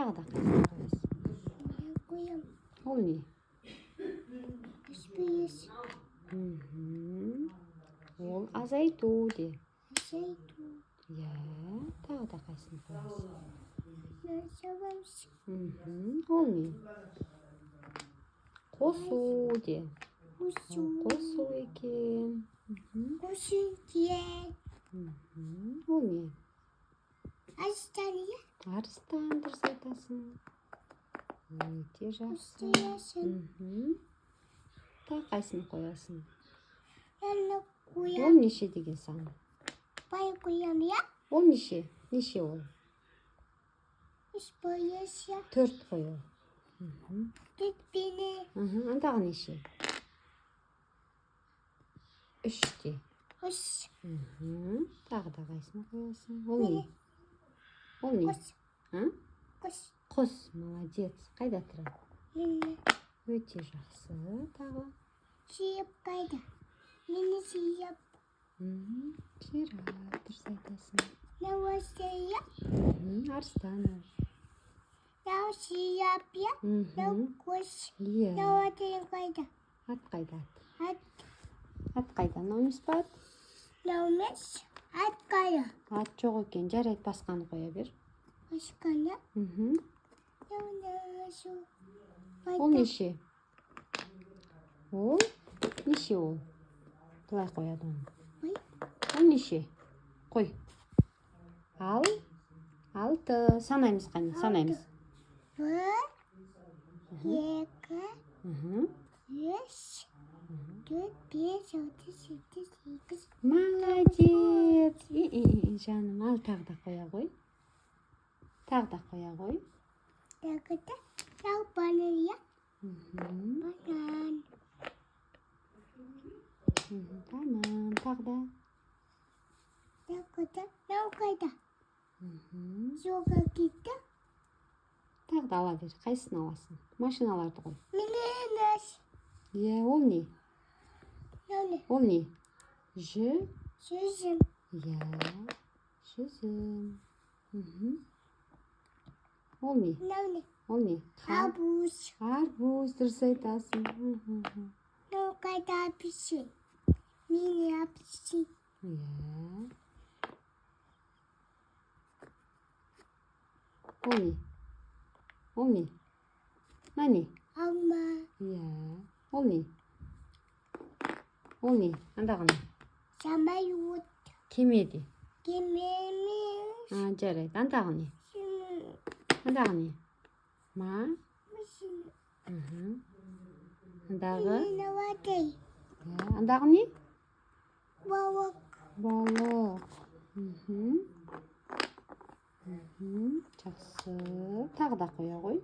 Тағы да қайсысын қоясың? Қоям. Ол не? Үспейіс. Ол азайту де. Азайту. Иә, тағы да қайсысын қоясың? Называмыз. Ол не? Қосу де. Қосу. Қосу екен. Қосу екен. Ол не? Арыстан, иә? Арыстан, дұрыс айтасың. Өте жақсы. Қоясың. Тағы қайсысын қоясың? Әлі Ол қоям. неше деген сан? Бай қоям, иә? Ол неше? Неше ол? Үспейіс, иә? 4 қой ол. Түтпені. Андағы неше? 3 де. Үш. Тағы да қайсысын қоясың? Ол не? Ол не? Қос. Қос. Құс, молодец. Қайда тұрады? Мені. Өте жақсы. Тағы. Сүйіп қайда? Мені сүйіп. Жира, дұрыс айтасың. Науа сүйіп. Арыстан. Нау сүйіп, иә? Нау қос. Иә. Науа деген қайда? Ат қайда? Ат. Ат қайда? Наумес па ат? Наумес. Ат қайда? Ат жоқ екен. Жарайды, басқаны қоя бер. Басқаны? Ол неше? Ол? Неше ол? Былай қояды оны. Ол неше? Қой. Ал. 6. Санаймыз қане? Санаймыз. 1, 2, 3, 4, 5, 6, 7, 8. Молодец. Жаным, ал тағы да қоя қой. Тағы да қоя қой. Тағы да нау банан, иә? Банан. Банан. Тағы да. Тағы да нау қайда? Жоға кетті. Тағы да ала бер. Қайсысын аласың? Машиналарды қой. Мені емес. Иә, ол не? Ол не? Жүзім. Иә, жүзім. Ол не? Ол не? Арбуз. Арбуз, дұрыс айтасың. Нау қайда апельсин? Мені апельсин. Иә. Ол не? Ол не? Нәне? Алма. Иә. Ол не? Ол не? Андағы не? Самолет. Кемеде. Кемемес. Жарайды. Андағы не? Андағы не? Машина. Андағы? Науадай. Андағы не? Балық. Балық. Жақсы. Тағы да қоя қой.